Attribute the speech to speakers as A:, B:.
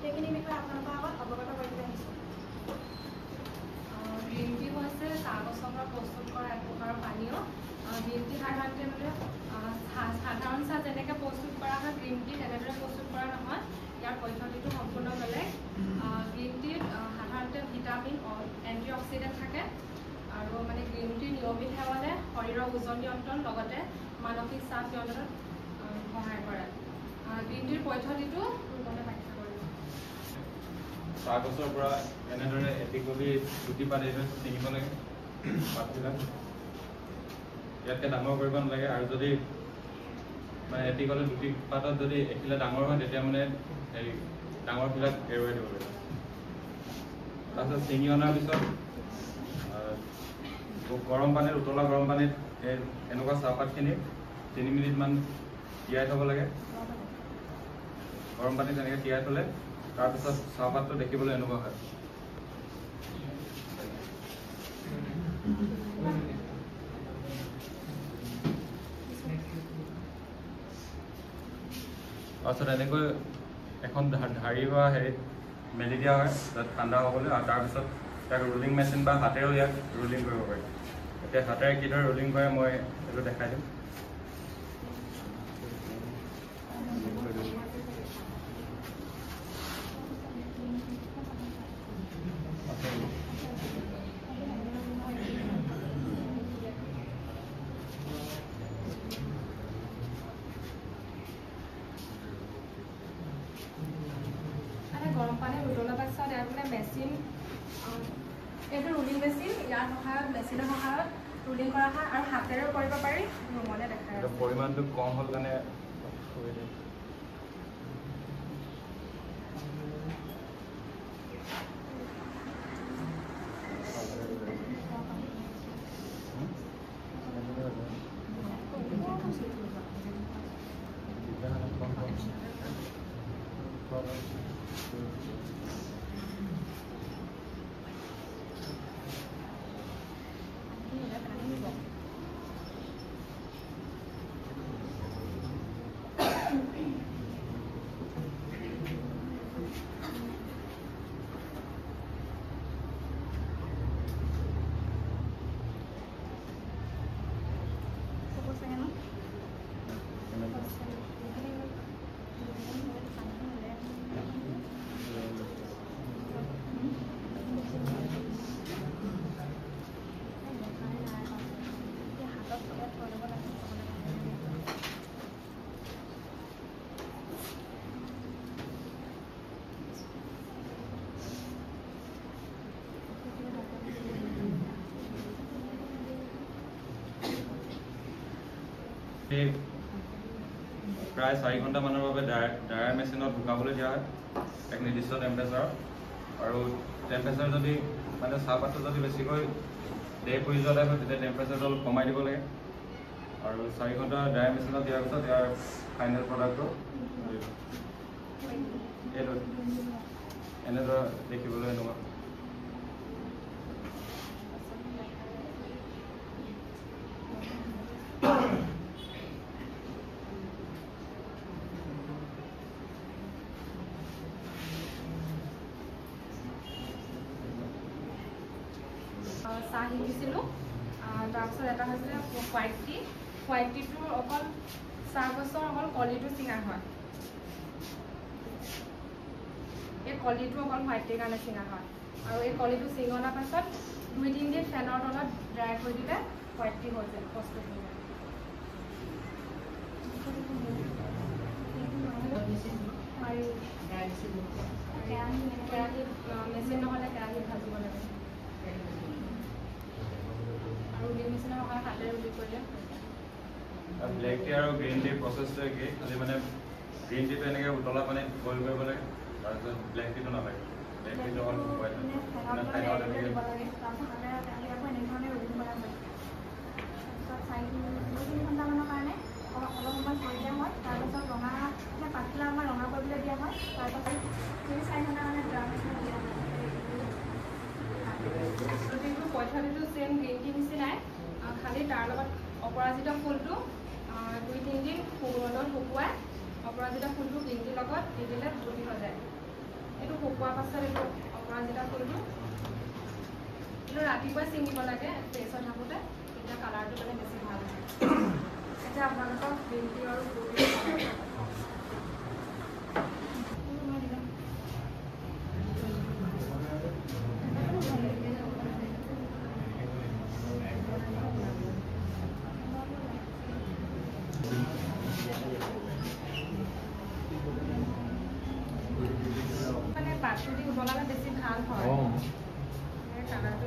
A: সেইখিনি বিষয়ে আপোনালোকৰ আগত অৱগত কৰিবলৈ আহিছোঁ।
B: গ্ৰীণ টি হৈছে চাহ গছৰ পৰা প্ৰস্তুত কৰা এক প্ৰকাৰৰ পানীয়। গ্ৰীণ টি সাধাৰণতে সাধাৰণ চাহ যেনেকৈ প্ৰস্তুত কৰা হয় গ্ৰীণ টি তেনেদৰে প্ৰস্তুত কৰা নহয়। ইয়াৰ পদ্ধতিটো সম্পূৰ্ণ বেলেগ। গ্ৰীণ টিত সাধাৰণতে ভিটামিন এণ্টি অক্সিডেণ্ট থাকে আৰু গ্ৰীণ টি নিয়মিত সেৱনে শৰীৰৰ ওজন নিয়ন্ত্ৰণ লগতে মানসিক চাপ নিয়ন্ত্ৰণত সহায় কৰে। গ্ৰীণ টিৰ পদ্ধতিটো ব্যাখ্যা কৰিব।
C: চাহ গছৰ পৰা এনেদৰে এটিকলি গুটি পাত ছিঙিব লাগে। পাতবিলাক ইয়াতকৈ ডাঙৰ কৰিব নালাগে আৰু যদি এটিকলি গুটি পাতত যদি এখিলা ডাঙৰ হয় তেতিয়া হেৰি ডাঙৰবিলাক এৰুৱাই দিব লাগে। তাৰপিছত ছিঙি অনাৰ পিছত গৰম পানীত উতলা গৰম পানীত এনেকুৱা চাহপাতখিনি 3 মিনিটমান তিয়াই থ'ব লাগে। গৰম পানীত তেনেকৈ তিয়াই থ'লে তাৰপিছত চাহপাতটো দেখিবলৈ এনেকুৱা হয়। তাৰপিছত এনেকৈ এখন ঢাৰি বা হেৰিত মেলি দিয়া হয় তাত ঠাণ্ডা হ'বলৈ, আৰু তাৰপিছত তাক ৰোলিং মেচিন বা হাতেৰেও ইয়াক ৰোলিং কৰিব পাৰি। এতিয়া হাতেৰে কিদৰে ৰোলিং কৰে মই এইটো দেখাই দিম।
B: গৰম পানী উতলাৰ পাছত ইয়াত মেচিন, এইটো ৰুলিং মেচিন, ইয়াৰ সহায়ত মেচিনৰ সহায়ত ৰুলিং কৰা হয় আৰু হাতেৰেও কৰিব পাৰি। ৰুমতে দেখাই
C: পৰিমাণটো কম হ'ল কাৰণে প্ৰায় 4 ঘণ্টামানৰ বাবে ড্ৰায়াৰ মেচিনত শুকাবলৈ দিয়া হয় এক নিৰ্দিষ্ট টেম্পাৰেচাৰত। আৰু টেম্পাৰেচাৰ যদি চাহপাতটো যদি বেছিকৈ দেৰি পৰি যোৱা টাইপ হয় তেতিয়া টেম্পাৰেচাৰটো অলপ কমাই দিব লাগে। আৰু 4 ঘণ্টা ড্ৰায়াৰ মেচিনত দিয়াৰ পিছত ইয়াৰ ফাইনেল প্ৰডাক্টটো এইটো এনেদৰে দেখিবলৈ এনেকুৱা।
B: চাহ শিকিছিলোঁ। তাৰপিছত এটা হৈছিলে হোৱাইট টি। হোৱাইট টিটোৰ অকল চাহ গছৰ অকল কলিটো চিঙা হয়। এই কলিটো অকল হোৱাইট টিৰ কাৰণে চিঙা হয়। আৰু এই কলিটো চিঙি অনাৰ পাছত 2-3 দিন ফেনৰ তলত ড্ৰাই কৰি দিলে হোৱাইট টি হৈ যায় প্ৰস্তুত হৈ যায়। কেৰাহীত মেচিন নহ'লে কেৰাহীত ভাজিব লাগে। আৰু ৰুলিং মেচিনৰ সহায়ত হাতেৰে ৰুলি কৰিলে।
C: ব্লেক টি আৰু গ্ৰীণ টিৰ প্ৰচেছটো একেই, খালি গ্ৰীণ টিটো এনেকৈ উতলা পানীত বইল কৰিব লাগে, তাৰপিছত ব্লেক টিটো নালাগে। ব্লেক টিটো অকল শুকুৱাই
A: পাতলা ৰঙা কৰিবলৈ দিয়া হয়। তাৰপাছত 3-4 ঘণ্টা
B: পদ্ধতিটো চেম গ্ৰীণ টি নিচিনাই, খালি তাৰ লগত অপৰাজিত ফুলটো 2-3 দিন ৰ'দত শুকুৱাই অপৰাজিতা ফুলটো গ্ৰীণ টিৰ লগত দি দিলে ফুটি হৈ যায়। এইটো শুকোৱাৰ পাছত এইটো অপৰাজিতা ফুলটো এইটো ৰাতিপুৱাই ছিঙিব লাগে ফ্ৰেছ হৈ থাকোঁতে, তেতিয়া কালাৰটো মানে বেছি ভাল হয়। এতিয়া আপোনালোকক গ্ৰীণ টি আৰু ব্লু টি মানে পাতটো দি উতলালে বেছি ভাল হয়। কালাৰটো